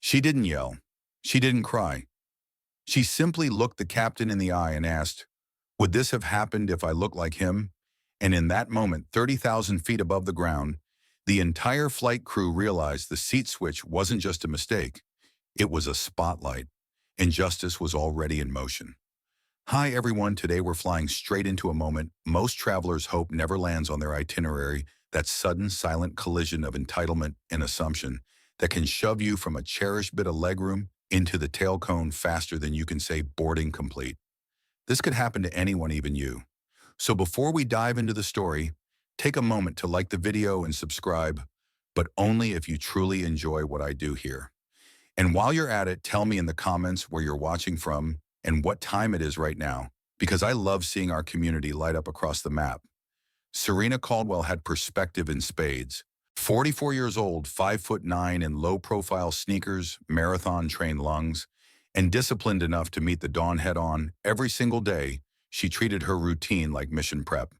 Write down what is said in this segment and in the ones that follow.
She didn't yell. She didn't cry. She simply looked the captain in the eye and asked, "Would this have happened if I looked like him?" And in that moment, 30,000 feet above the ground, the entire flight crew realized the seat switch wasn't just a mistake. It was a spotlight, and justice was already in motion. Hi everyone, today we're flying straight into a moment most travelers hope never lands on their itinerary, that sudden silent collision of entitlement and assumption that can shove you from a cherished bit of legroom into the tail cone faster than you can say boarding complete. This could happen to anyone, even you. So before we dive into the story, take a moment to like the video and subscribe, but only if you truly enjoy what I do here. And while you're at it, tell me in the comments where you're watching from and what time it is right now, because I love seeing our community light up across the map. Serena Caldwell had perspective in spades. 44 years old, 5'9" in low-profile sneakers, marathon-trained lungs, and disciplined enough to meet the dawn head-on every single day, she treated her routine like mission prep.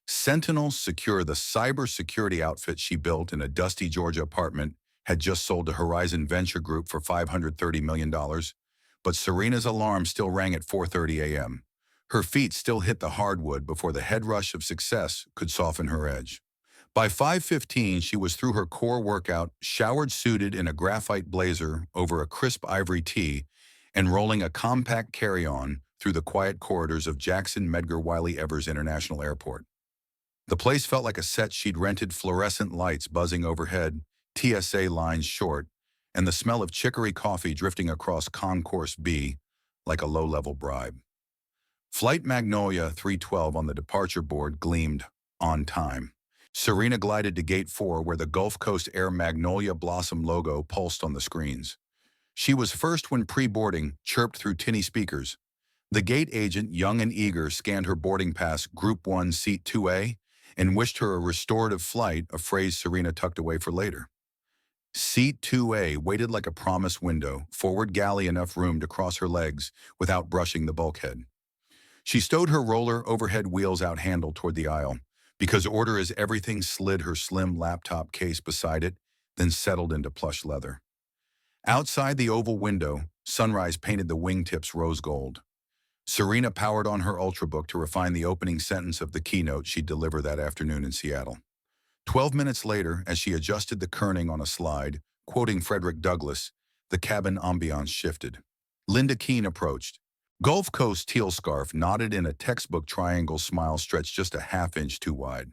Sentinel Secure, the cybersecurity outfit she built in a dusty Georgia apartment, had just sold to Horizon Venture Group for $530 million, but Serena's alarm still rang at 4:30 a.m. Her feet still hit the hardwood before the head rush of success could soften her edge. By 5:15, she was through her core workout, showered suited in a graphite blazer over a crisp ivory tee, and rolling a compact carry-on through the quiet corridors of Jackson Medgar Wiley Evers International Airport. The place felt like a set she'd rented, fluorescent lights buzzing overhead, TSA lines short, and the smell of chicory coffee drifting across Concourse B like a low-level bribe. Flight Magnolia 312 on the departure board gleamed on time. Serena glided to Gate 4 where the Gulf Coast Air Magnolia Blossom logo pulsed on the screens. She was first when pre-boarding chirped through tinny speakers. The gate agent, young and eager, scanned her boarding pass, Group 1, Seat 2A, and wished her a restorative flight, a phrase Serena tucked away for later. Seat 2A waited like a promised window, forward galley enough room to cross her legs without brushing the bulkhead. She stowed her roller overhead wheels out handle toward the aisle, because order is everything, slid her slim laptop case beside it, then settled into plush leather. Outside the oval window, sunrise painted the wingtips rose gold. Serena powered on her Ultrabook to refine the opening sentence of the keynote she'd deliver that afternoon in Seattle. 12 minutes later, as she adjusted the kerning on a slide, quoting Frederick Douglass, the cabin ambiance shifted. Linda Keene approached. Gulf Coast teal scarf knotted in a textbook triangle smile stretched just a half-inch too wide.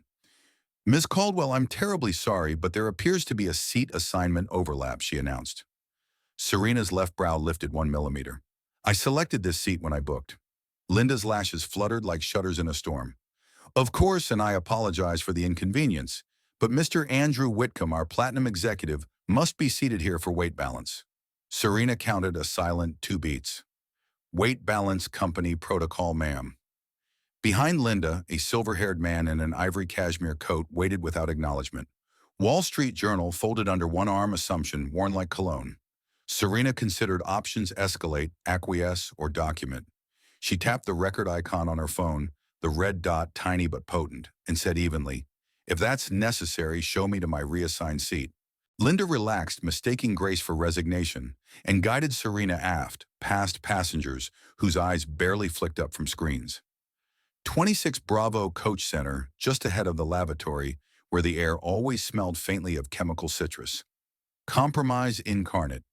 "Ms. Caldwell, I'm terribly sorry, but there appears to be a seat assignment overlap," she announced. Serena's left brow lifted 1 millimeter. "I selected this seat when I booked." Linda's lashes fluttered like shutters in a storm. "Of course, and I apologize for the inconvenience, but Mr. Andrew Whitcomb, our platinum executive, must be seated here for weight balance." Serena counted a silent 2 beats. "Weight balance company protocol, ma'am." Behind Linda, a silver-haired man in an ivory cashmere coat waited without acknowledgement. Wall Street Journal folded under one arm, assumption worn like cologne. Serena considered options: escalate, acquiesce, or document. She tapped the record icon on her phone, the red dot tiny but potent, and said evenly, "If that's necessary, show me to my reassigned seat." Linda relaxed, mistaking grace for resignation, and guided Serena aft, past passengers whose eyes barely flicked up from screens. 26 Bravo Coach Center, just ahead of the lavatory, where the air always smelled faintly of chemical citrus. Compromise incarnate.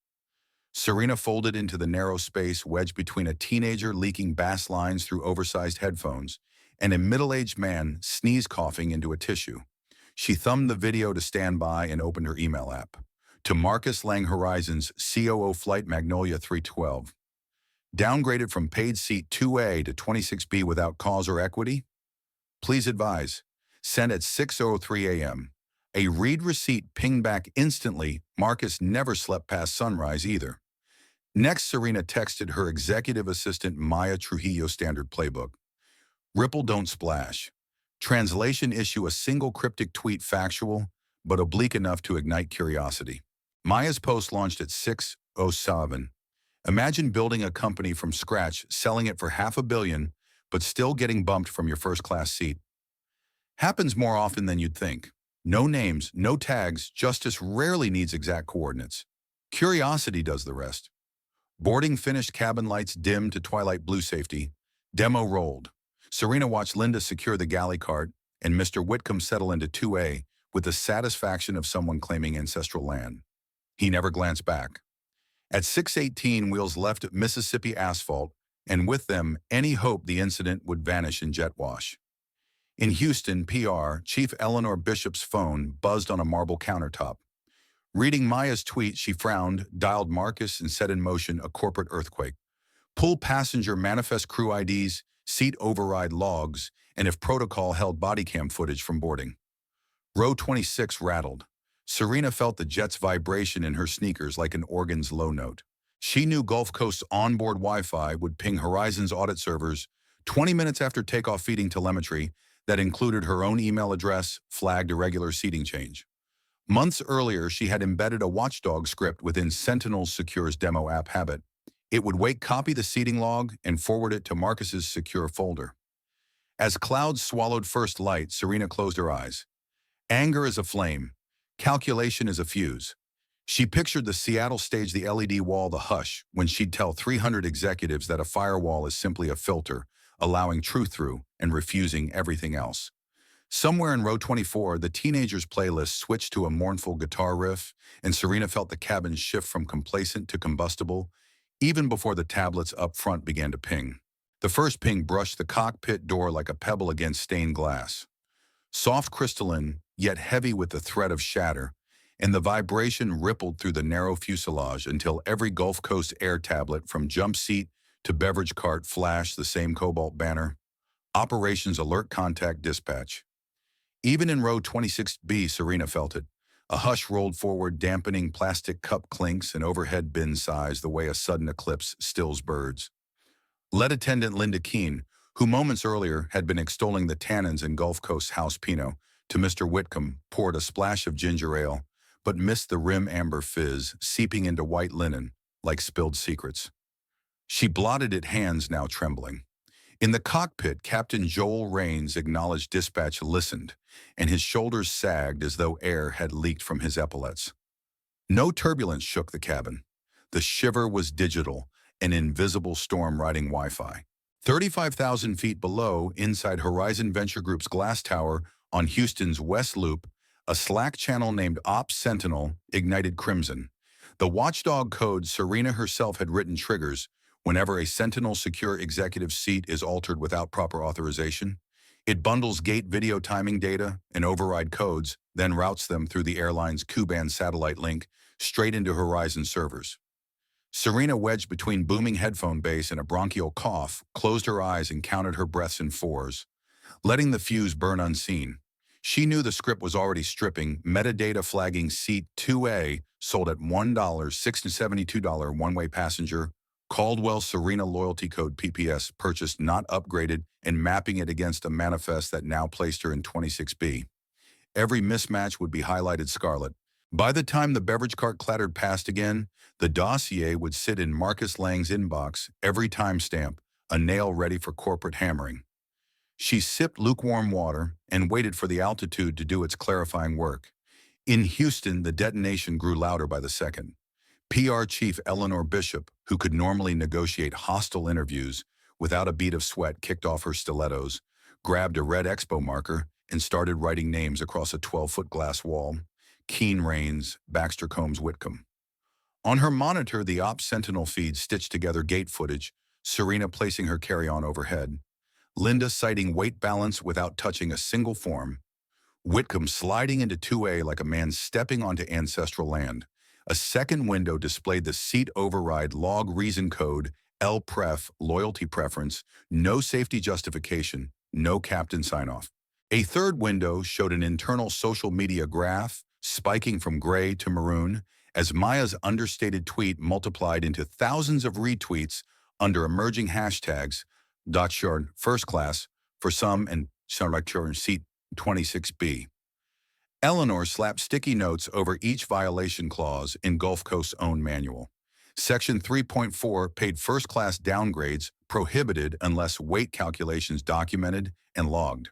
Serena folded into the narrow space wedged between a teenager leaking bass lines through oversized headphones and a middle-aged man sneeze-coughing into a tissue. She thumbed the video to stand by and opened her email app. To Marcus Lang, Horizon's COO, Flight Magnolia 312. Downgraded from paid seat 2A to 26B without cause or equity? Please advise. Sent at 6:03 a.m. A read receipt pinged back instantly. Marcus never slept past sunrise either. Next, Serena texted her executive assistant Maya Trujillo standard playbook. Ripple, don't splash. Translation: issue a single cryptic tweet, factual, but oblique enough to ignite curiosity. Maya's post launched at 6:07. Imagine building a company from scratch, selling it for $500 million, but still getting bumped from your first-class seat. Happens more often than you'd think. No names, no tags, justice rarely needs exact coordinates. Curiosity does the rest. Boarding finished, cabin lights dimmed to twilight blue safety. Demo rolled. Serena watched Linda secure the galley cart and Mr. Whitcomb settle into 2A with the satisfaction of someone claiming ancestral land. He never glanced back. At 6:18, wheels left Mississippi asphalt, and with them, any hope the incident would vanish in jet wash. In Houston, PR, Chief Eleanor Bishop's phone buzzed on a marble countertop. Reading Maya's tweet, she frowned, dialed Marcus, and set in motion a corporate earthquake. Pull passenger manifest crew IDs, seat override logs, and if protocol held body cam footage from boarding. Row 26 rattled. Serena felt the jet's vibration in her sneakers like an organ's low note. She knew Gulf Coast's onboard Wi-Fi would ping Horizon's audit servers 20 minutes after takeoff, feeding telemetry that included her own email address, flagged irregular seating change. Months earlier, she had embedded a watchdog script within Sentinel's Secure's demo app Habit. It would copy the seating log and forward it to Marcus's secure folder. As clouds swallowed first light, Serena closed her eyes. Anger is a flame. Calculation is a fuse. She pictured the Seattle stage, the LED wall, the hush, when she'd tell 300 executives that a firewall is simply a filter, allowing truth through and refusing everything else. Somewhere in row 24, the teenager's playlist switched to a mournful guitar riff, and Serena felt the cabin shift from complacent to combustible, even before the tablets up front began to ping. The first ping brushed the cockpit door like a pebble against stained glass. Soft crystalline, yet heavy with the threat of shatter, and the vibration rippled through the narrow fuselage until every Gulf Coast air tablet from jump seat to beverage cart flashed the same cobalt banner. Operations Alert Contact Dispatch. Even in row 26B, Serena felt it. A hush rolled forward, dampening plastic cup clinks and overhead bin sighs the way a sudden eclipse stills birds. Lead attendant Linda Keene, who moments earlier had been extolling the tannins in Gulf Coast's house Pinot, to Mr. Whitcomb poured a splash of ginger ale, but missed the rim amber fizz seeping into white linen like spilled secrets. She blotted it, hands now trembling. In the cockpit, Captain Joel Raines acknowledged dispatch, listened, and his shoulders sagged as though air had leaked from his epaulets. No turbulence shook the cabin. The shiver was digital, an invisible storm riding Wi-Fi. 35,000 feet below, inside Horizon Venture Group's glass tower on Houston's West Loop, a Slack channel named Ops Sentinel ignited crimson. The watchdog code Serena herself had written triggers whenever a Sentinel secure executive seat is altered without proper authorization. It bundles gate video timing data and override codes, then routes them through the airline's Ku-band satellite link straight into Horizon servers. Serena, wedged between booming headphone bass and a bronchial cough, closed her eyes and counted her breaths in fours, letting the fuse burn unseen. She knew the script was already stripping, metadata flagging seat 2A sold at $1, $672 one-way passenger, Caldwell Serena loyalty code PPS purchased not upgraded, and mapping it against a manifest that now placed her in 26B. Every mismatch would be highlighted scarlet. By the time the beverage cart clattered past again, the dossier would sit in Marcus Lang's inbox, every timestamp, a nail ready for corporate hammering. She sipped lukewarm water and waited for the altitude to do its clarifying work. In Houston, the detonation grew louder by the second. PR Chief Eleanor Bishop, who could normally negotiate hostile interviews without a bead of sweat, kicked off her stilettos, grabbed a red expo marker, and started writing names across a 12-foot glass wall. Keene, Raines, Baxter, Combs, Whitcomb. On her monitor, the Ops Sentinel feed stitched together gate footage, Serena placing her carry-on overhead, Linda citing weight balance without touching a single form, Whitcomb sliding into 2A like a man stepping onto ancestral land. A second window displayed the seat override log reason code, LPref, loyalty preference, no safety justification, no captain sign-off. A third window showed an internal social media graph, spiking from gray to maroon, as Maya's understated tweet multiplied into thousands of retweets under emerging hashtags, .short, first class, for some, and in seat 26B. Eleanor slapped sticky notes over each violation clause in Gulf Coast's own manual. Section 3.4 paid first-class downgrades prohibited unless weight calculations documented and logged.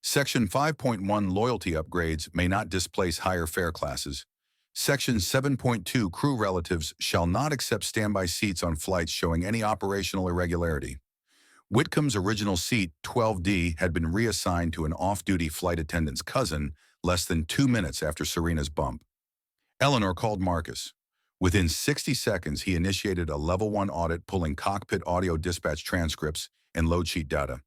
Section 5.1 loyalty upgrades may not displace higher fare classes. Section 7.2 Crew relatives shall not accept standby seats on flights showing any operational irregularity. Whitcomb's original seat, 12D, had been reassigned to an off-duty flight attendant's cousin less than 2 minutes after Serena's bump. Eleanor called Marcus. Within 60 seconds, he initiated a Level 1 audit pulling cockpit audio dispatch transcripts and load sheet data.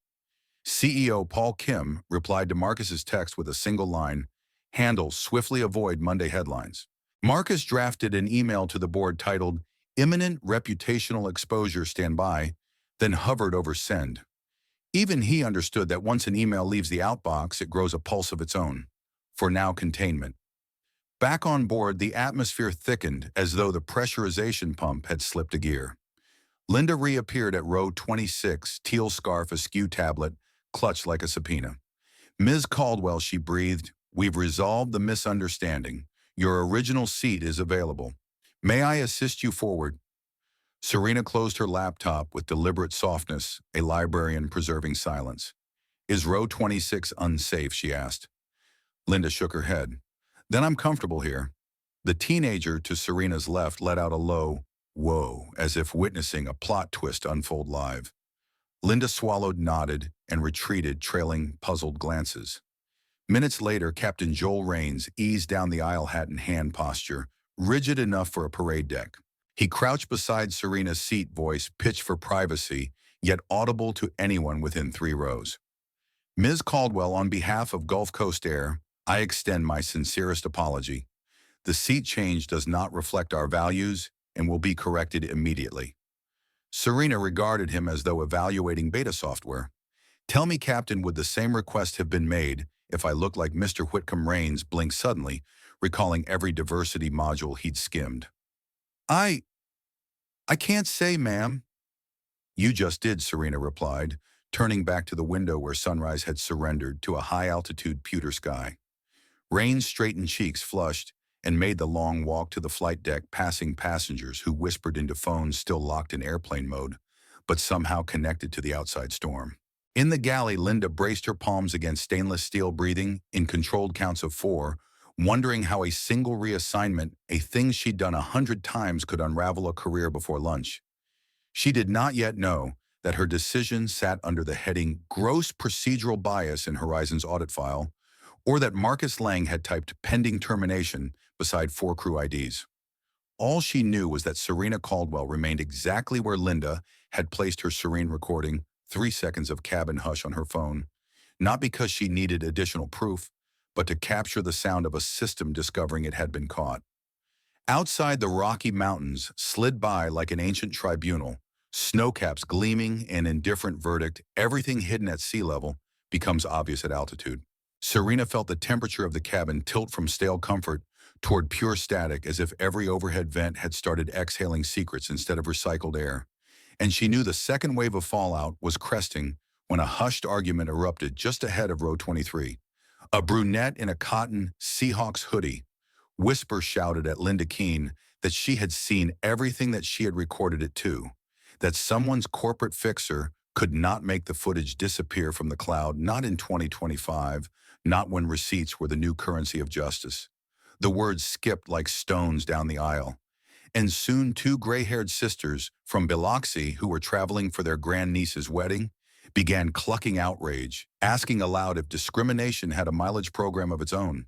CEO Paul Kim replied to Marcus's text with a single line, "Handle, swiftly avoid Monday headlines." Marcus drafted an email to the board titled, "Imminent reputational exposure standby," then hovered over send. Even he understood that once an email leaves the outbox, it grows a pulse of its own. For now, containment. Back on board, the atmosphere thickened as though the pressurization pump had slipped a gear. Linda reappeared at row 26, teal scarf askew, tablet, clutched like a subpoena. "Ms. Caldwell," she breathed, "we've resolved the misunderstanding. Your original seat is available. May I assist you forward?" Serena closed her laptop with deliberate softness, a librarian preserving silence. "Is row 26 unsafe?" she asked. Linda shook her head. "Then I'm comfortable here." The teenager to Serena's left let out a low, "whoa," as if witnessing a plot twist unfold live. Linda swallowed, nodded, and retreated, trailing puzzled glances. Minutes later, Captain Joel Rains eased down the aisle, hat in hand posture, rigid enough for a parade deck. He crouched beside Serena's seat, voice pitched for privacy, yet audible to anyone within 3 rows. "Ms. Caldwell, on behalf of Gulf Coast Air, I extend my sincerest apology. The seat change does not reflect our values and will be corrected immediately." Serena regarded him as though evaluating beta software. "Tell me, Captain, would the same request have been made if I looked like Mr. Whitcomb?" Rains blinked suddenly, recalling every diversity module he'd skimmed. I can't say, ma'am." "You just did," Serena replied, turning back to the window where sunrise had surrendered to a high-altitude pewter sky. Rain's straightened cheeks flushed and made the long walk to the flight deck, passing passengers who whispered into phones still locked in airplane mode, but somehow connected to the outside storm. In the galley, Linda braced her palms against stainless steel, breathing in controlled counts of 4, wondering how a single reassignment, a thing she'd done 100 times, could unravel a career before lunch. She did not yet know that her decision sat under the heading "Gross Procedural Bias" in Horizon's audit file, or that Marcus Lang had typed "pending termination" beside 4 crew IDs. All she knew was that Serena Caldwell remained exactly where Linda had placed her serene recording, 3 seconds of cabin hush on her phone, not because she needed additional proof, but to capture the sound of a system discovering it had been caught. Outside, the Rocky Mountains slid by like an ancient tribunal, snowcaps gleaming, an indifferent verdict. Everything hidden at sea level becomes obvious at altitude. Serena felt the temperature of the cabin tilt from stale comfort toward pure static, as if every overhead vent had started exhaling secrets instead of recycled air. And she knew the second wave of fallout was cresting when a hushed argument erupted just ahead of row 23. A brunette in a cotton Seahawks hoodie whisper shouted at Linda Keene that she had seen everything that she had recorded it too, that someone's corporate fixer could not make the footage disappear from the cloud, not in 2025, not when receipts were the new currency of justice. The words skipped like stones down the aisle. And soon 2 gray-haired sisters from Biloxi, who were traveling for their grandniece's wedding, began clucking outrage, asking aloud if discrimination had a mileage program of its own.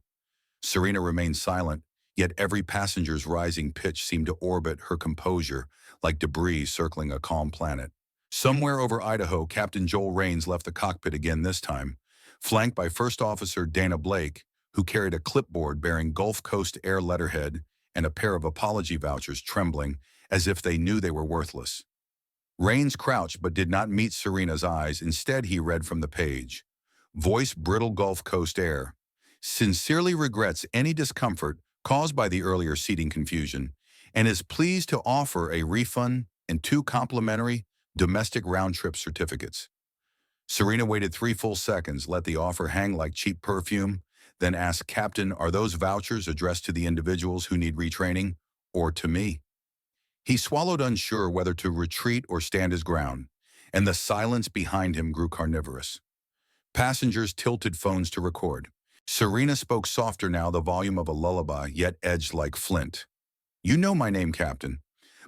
Serena remained silent, yet every passenger's rising pitch seemed to orbit her composure like debris circling a calm planet. Somewhere over Idaho, Captain Joel Rains left the cockpit again, this time, flanked by First Officer Dana Blake, who carried a clipboard bearing Gulf Coast Air letterhead and a pair of apology vouchers, trembling as if they knew they were worthless. Rains crouched but did not meet Serena's eyes. Instead, he read from the page. Voice brittle Gulf Coast Air. Sincerely regrets any discomfort caused by the earlier seating confusion and is pleased to offer a refund and 2 complimentary domestic round-trip certificates. Serena waited 3 full seconds, let the offer hang like cheap perfume, then asked, "Captain, are those vouchers addressed to the individuals who need retraining, or to me?" He swallowed, unsure whether to retreat or stand his ground, and the silence behind him grew carnivorous. Passengers tilted phones to record. Serena spoke softer now, the volume of a lullaby, yet edged like flint. You know my name, Captain.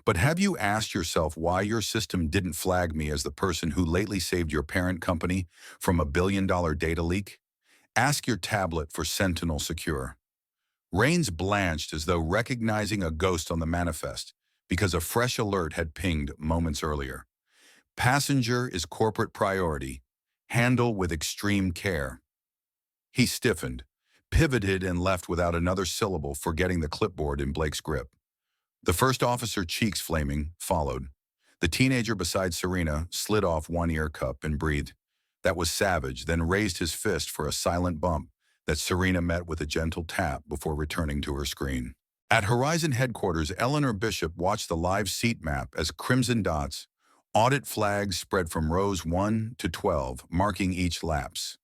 But have you asked yourself why your system didn't flag me as the person who lately saved your parent company from $1 billion data leak? Ask your tablet for Sentinel Secure. Rains blanched as though recognizing a ghost on the manifest because a fresh alert had pinged moments earlier. Passenger is corporate priority. Handle with extreme care. He stiffened, pivoted, and left without another syllable, forgetting the clipboard in Blake's grip. The first officer, cheeks flaming, followed. The teenager beside Serena slid off one ear cup and breathed. That was savage, then raised his fist for a silent bump that Serena met with a gentle tap before returning to her screen. At Horizon headquarters, Eleanor Bishop watched the live seat map as crimson dots, audit flags spread from rows 1 to 12, marking each lapse.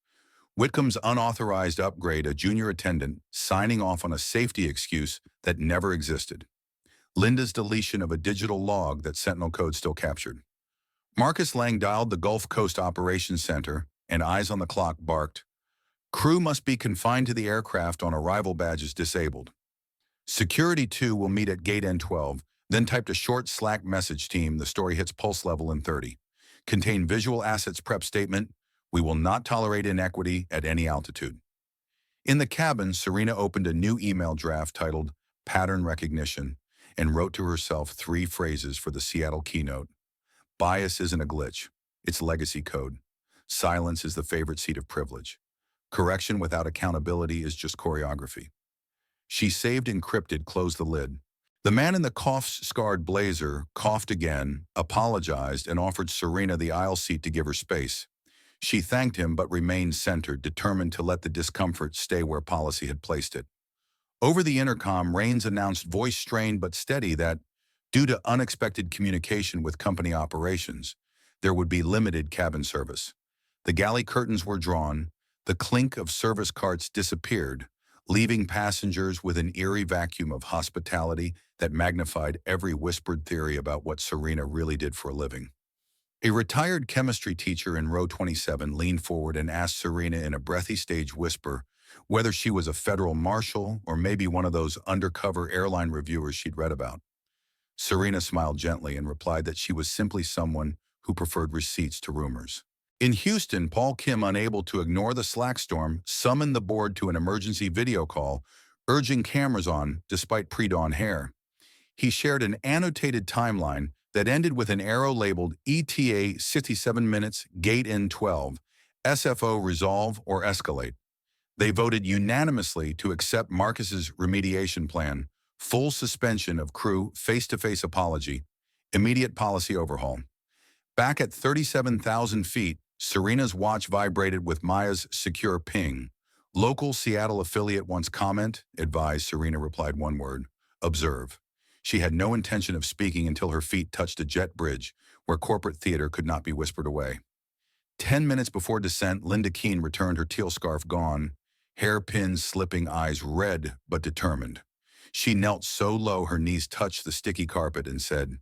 Whitcomb's unauthorized upgrade, a junior attendant, signing off on a safety excuse that never existed. Linda's deletion of a digital log that Sentinel Code still captured. Marcus Lang dialed the Gulf Coast Operations Center, and eyes on the clock barked, "Crew must be confined to the aircraft on arrival badges disabled. Security 2 will meet at gate N12, then typed a short Slack message, team, the story hits pulse level in 30. Contain visual assets prep statement, we will not tolerate inequity at any altitude." In the cabin, Serena opened a new email draft titled Pattern Recognition and wrote to herself 3 phrases for the Seattle keynote. Bias isn't a glitch, it's legacy code. Silence is the favorite seat of privilege. Correction without accountability is just choreography. She saved, encrypted, closed the lid. The man in the cough-scarred blazer coughed again, apologized, and offered Serena the aisle seat to give her space. She thanked him but remained centered, determined to let the discomfort stay where policy had placed it. Over the intercom, Rains announced, voice strained but steady, that, due to unexpected communication with company operations, there would be limited cabin service. The galley curtains were drawn, the clink of service carts disappeared, leaving passengers with an eerie vacuum of hospitality that magnified every whispered theory about what Serena really did for a living. A retired chemistry teacher in row 27 leaned forward and asked Serena in a breathy stage whisper whether she was a federal marshal or maybe one of those undercover airline reviewers she'd read about. Serena smiled gently and replied that she was simply someone who preferred receipts to rumors. In Houston, Paul Kim, unable to ignore the Slack storm, summoned the board to an emergency video call, urging cameras on despite pre-dawn hair. He shared an annotated timeline that ended with an arrow labeled ETA 67 minutes, gate N12, SFO resolve or escalate. They voted unanimously to accept Marcus's remediation plan, full suspension of crew, face-to-face apology, immediate policy overhaul. Back at 37,000 feet, Serena's watch vibrated with Maya's secure ping. Local Seattle affiliate wants comment, advised. Serena replied one word, observe. She had no intention of speaking until her feet touched a jet bridge where corporate theater could not be whispered away. 10 minutes before descent, Linda Keene returned, her teal scarf gone, hairpins slipping, eyes red but determined. She knelt so low her knees touched the sticky carpet and said,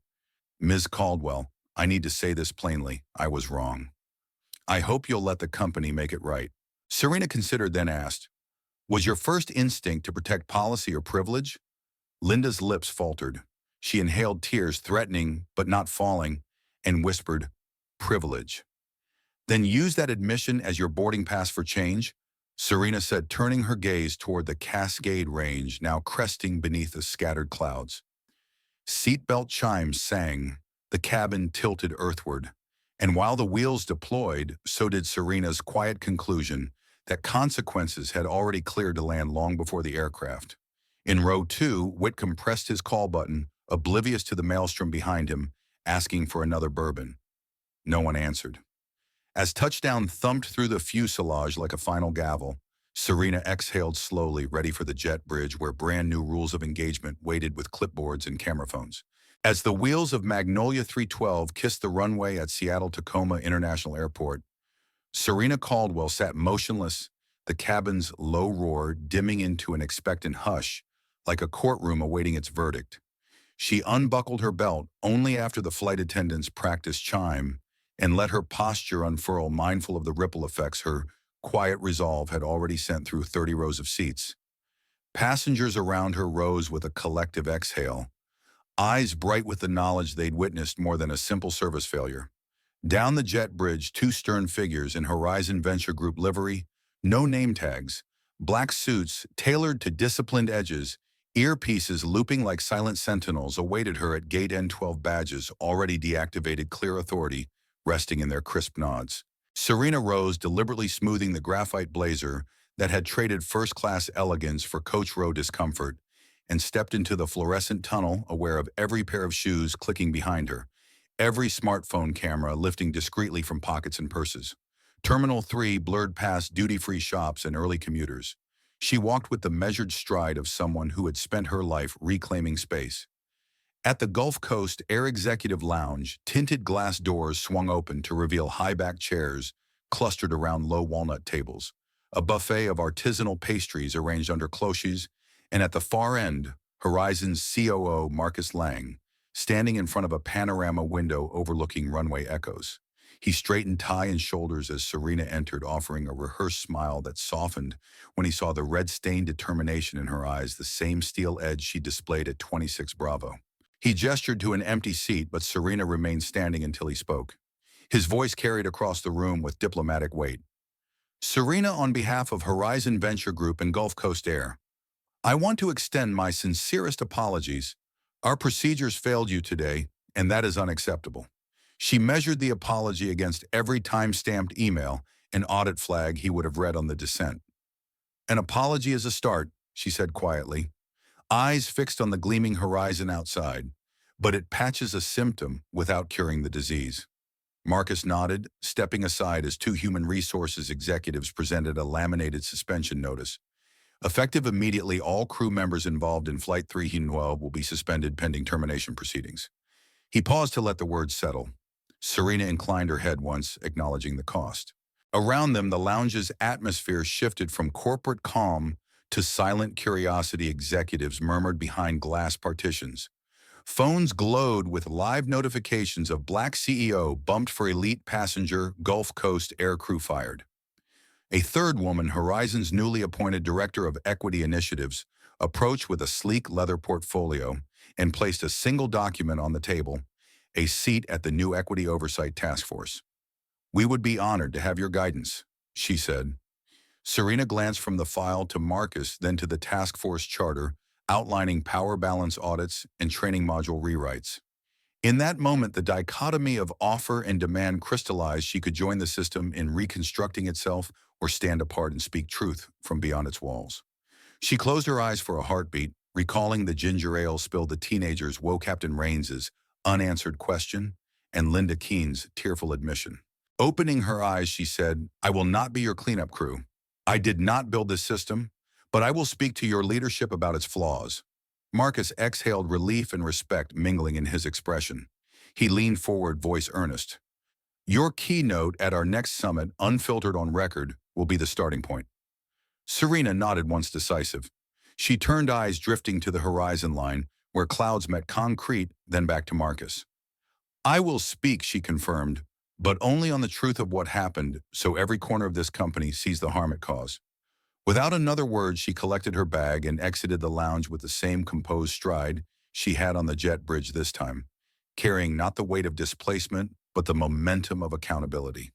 "Ms. Caldwell, I need to say this plainly. I was wrong. I hope you'll let the company make it right." Serena considered, then asked, "Was your first instinct to protect policy or privilege?" Linda's lips faltered. She inhaled tears, threatening but not falling, and whispered, "Privilege." "Then use that admission as your boarding pass for change," Serena said, turning her gaze toward the Cascade Range, now cresting beneath the scattered clouds. Seatbelt chimes sang. The cabin tilted earthward. And while the wheels deployed, so did Serena's quiet conclusion that consequences had already cleared to land long before the aircraft. In row 2, Whitcomb pressed his call button, oblivious to the maelstrom behind him, asking for another bourbon. No one answered. As touchdown thumped through the fuselage like a final gavel, Serena exhaled slowly, ready for the jet bridge where brand new rules of engagement waited with clipboards and camera phones. As the wheels of Magnolia 312 kissed the runway at Seattle-Tacoma International Airport, Serena Caldwell sat motionless, the cabin's low roar dimming into an expectant hush, like a courtroom awaiting its verdict. She unbuckled her belt only after the flight attendant's practiced chime and let her posture unfurl, mindful of the ripple effects her quiet resolve had already sent through 30 rows of seats. Passengers around her rose with a collective exhale, eyes bright with the knowledge they'd witnessed more than a simple service failure. Down the jet bridge, two stern figures in Horizon Venture Group livery, no name tags, black suits tailored to disciplined edges, earpieces looping like silent sentinels awaited her at gate N12, badges already deactivated, clear authority resting in their crisp nods. Serena rose, deliberately smoothing the graphite blazer that had traded first-class elegance for coach row discomfort, and stepped into the fluorescent tunnel, aware of every pair of shoes clicking behind her, every smartphone camera lifting discreetly from pockets and purses. Terminal 3 blurred past duty-free shops and early commuters. She walked with the measured stride of someone who had spent her life reclaiming space. At the Gulf Coast Air Executive Lounge, tinted glass doors swung open to reveal high-backed chairs clustered around low walnut tables, a buffet of artisanal pastries arranged under cloches, and at the far end, Horizon's COO Marcus Lang, standing in front of a panorama window overlooking runway echoes. He straightened tie and shoulders as Serena entered, offering a rehearsed smile that softened when he saw the red-stained determination in her eyes, the same steel edge she displayed at 26 Bravo. He gestured to an empty seat, but Serena remained standing until he spoke. His voice carried across the room with diplomatic weight. Serena, on behalf of Horizon Venture Group and Gulf Coast Air, I want to extend my sincerest apologies. Our procedures failed you today, and that is unacceptable. She measured the apology against every time-stamped email and audit flag he would have read on the descent. An apology is a start, she said quietly, eyes fixed on the gleaming horizon outside, but it patches a symptom without curing the disease. Marcus nodded, stepping aside as two human resources executives presented a laminated suspension notice. Effective immediately, all crew members involved in Flight 312 will be suspended pending termination proceedings. He paused to let the words settle. Serena inclined her head once, acknowledging the cost. Around them, the lounge's atmosphere shifted from corporate calm to silent curiosity. Executives murmured behind glass partitions. Phones glowed with live notifications of Black CEO bumped for elite passenger, Gulf Coast Air crew fired. A third woman, Horizon's newly appointed Director of Equity Initiatives, approached with a sleek leather portfolio and placed a single document on the table, a seat at the new Equity Oversight Task Force. We would be honored to have your guidance, she said. Serena glanced from the file to Marcus, then to the task force charter, outlining power balance audits and training module rewrites. In that moment, the dichotomy of offer and demand crystallized. She could join the system in reconstructing itself or stand apart and speak truth from beyond its walls. She closed her eyes for a heartbeat, recalling the ginger ale spilled, the teenagers, Woe Captain Rains's unanswered question, and Linda Keene's tearful admission. Opening her eyes, she said, I will not be your cleanup crew. I did not build this system, but I will speak to your leadership about its flaws. Marcus exhaled, relief and respect mingling in his expression. He leaned forward, voice earnest. Your keynote at our next summit, unfiltered on record, will be the starting point. Serena nodded once, decisive. She turned, eyes drifting to the horizon line, where clouds met concrete, then back to Marcus. I will speak, she confirmed, but only on the truth of what happened, so every corner of this company sees the harm it caused. Without another word, she collected her bag and exited the lounge with the same composed stride she had on the jet bridge this time, carrying not the weight of displacement, but the momentum of accountability.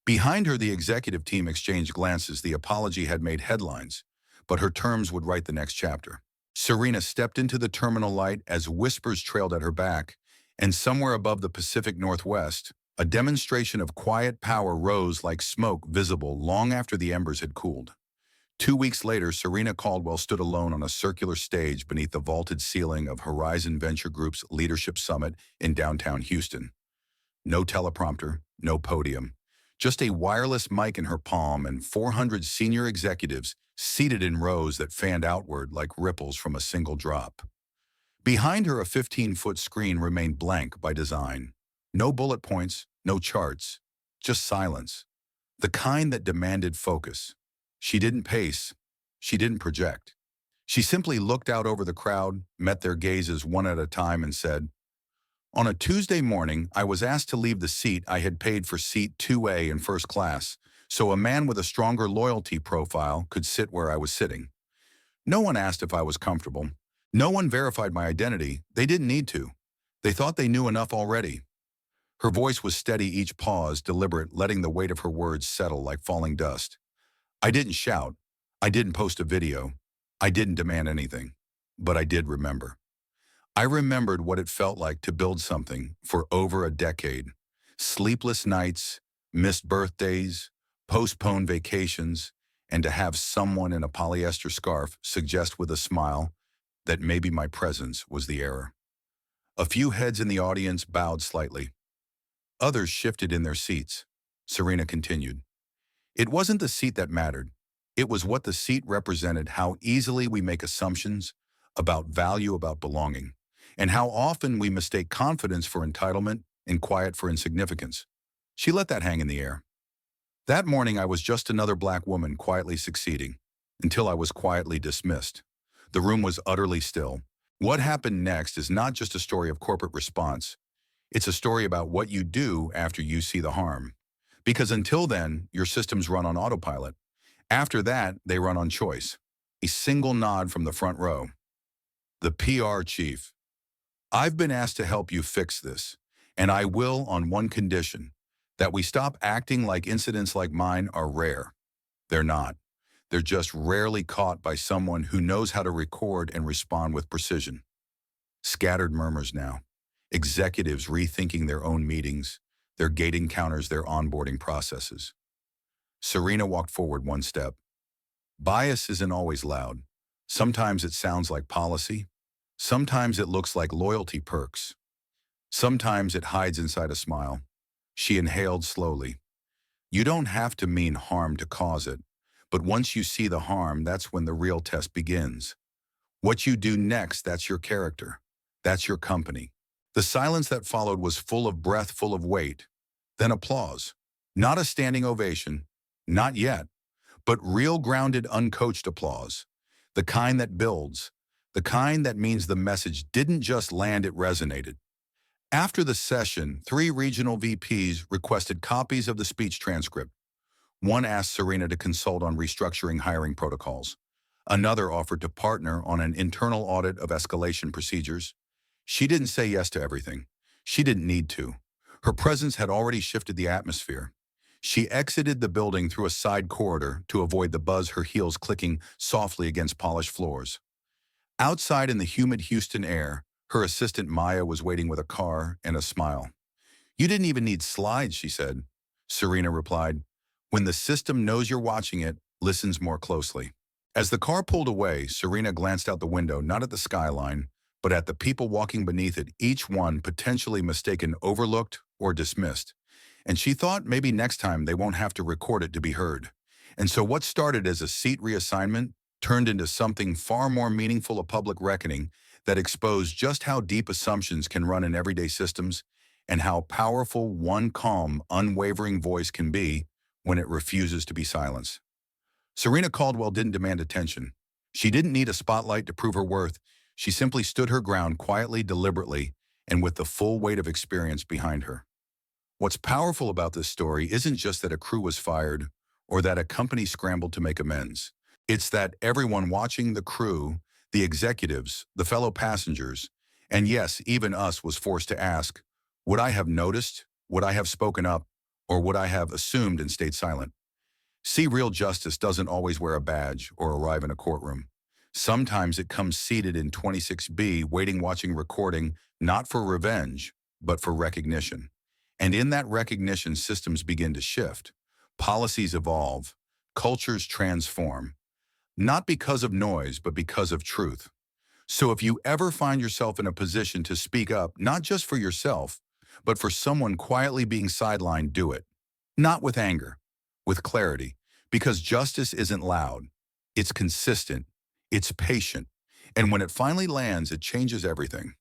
Behind her, the executive team exchanged glances. The apology had made headlines, but her terms would write the next chapter. Serena stepped into the terminal light as whispers trailed at her back, and somewhere above the Pacific Northwest, a demonstration of quiet power rose like smoke, visible long after the embers had cooled. 2 weeks later, Serena Caldwell stood alone on a circular stage beneath the vaulted ceiling of Horizon Venture Group's Leadership Summit in downtown Houston. No teleprompter, no podium, just a wireless mic in her palm and 400 senior executives seated in rows that fanned outward like ripples from a single drop. Behind her, a 15-foot screen remained blank by design. No bullet points, no charts, just silence. The kind that demanded focus. She didn't pace. She didn't project. She simply looked out over the crowd, met their gazes one at a time, and said, on a Tuesday morning, I was asked to leave the seat I had paid for seat 2A in first class so a man with a stronger loyalty profile could sit where I was sitting. No one asked if I was comfortable. No one verified my identity. They didn't need to. They thought they knew enough already. Her voice was steady, each pause deliberate, letting the weight of her words settle like falling dust. I didn't shout. I didn't post a video. I didn't demand anything. But I did remember. I remembered what it felt like to build something for over a decade. Sleepless nights, missed birthdays, postponed vacations, and to have someone in a polyester scarf suggest with a smile that maybe my presence was the error. A few heads in the audience bowed slightly. Others shifted in their seats. Serena continued. It wasn't the seat that mattered. It was what the seat represented, how easily we make assumptions about value, about belonging, and how often we mistake confidence for entitlement and quiet for insignificance. She let that hang in the air. That morning, I was just another black woman quietly succeeding, until I was quietly dismissed. The room was utterly still. What happened next is not just a story of corporate response. It's a story about what you do after you see the harm. Because until then, your systems run on autopilot. After that, they run on choice. A single nod from the front row. The PR chief. I've been asked to help you fix this, and I will on one condition, that we stop acting like incidents like mine are rare. They're not. They're just rarely caught by someone who knows how to record and respond with precision. Scattered murmurs now. Executives rethinking their own meetings, their gate encounters, their onboarding processes. Serena walked forward one step. Bias isn't always loud. Sometimes it sounds like policy. Sometimes it looks like loyalty perks. Sometimes it hides inside a smile. She inhaled slowly. You don't have to mean harm to cause it, but once you see the harm, that's when the real test begins. What you do next, that's your character. That's your company. The silence that followed was full of breath, full of weight. Then applause. Not a standing ovation. Not yet. But real grounded, uncoached applause. The kind that builds. The kind that means the message didn't just land, it resonated. After the session, 3 regional VPs requested copies of the speech transcript. One asked Serena to consult on restructuring hiring protocols. Another offered to partner on an internal audit of escalation procedures. She didn't say yes to everything. She didn't need to. Her presence had already shifted the atmosphere. She exited the building through a side corridor to avoid the buzz, her heels clicking softly against polished floors. Outside in the humid Houston air, her assistant Maya was waiting with a car and a smile. You didn't even need slides, she said. Serena replied, when the system knows you're watching it, listens more closely. As the car pulled away, Serena glanced out the window, not at the skyline, but at the people walking beneath it, each one potentially mistaken, overlooked, or dismissed. And she thought maybe next time they won't have to record it to be heard. And so what started as a seat reassignment turned into something far more meaningful, a public reckoning that exposed just how deep assumptions can run in everyday systems and how powerful one calm, unwavering voice can be when it refuses to be silenced. Serena Caldwell didn't demand attention. She didn't need a spotlight to prove her worth. She simply stood her ground quietly, deliberately, and with the full weight of experience behind her. What's powerful about this story isn't just that a crew was fired or that a company scrambled to make amends. It's that everyone watching, the crew, the executives, the fellow passengers, and yes, even us, was forced to ask, would I have noticed? Would I have spoken up? Or would I have assumed and stayed silent? See, real justice doesn't always wear a badge or arrive in a courtroom. Sometimes it comes seated in 26B, waiting, watching, recording, not for revenge, but for recognition. And in that recognition, systems begin to shift. Policies evolve. Cultures transform. Not because of noise, but because of truth. So if you ever find yourself in a position to speak up, not just for yourself, but for someone quietly being sidelined, do it. Not with anger, with clarity, because justice isn't loud. It's consistent. It's patient. And when it finally lands, it changes everything.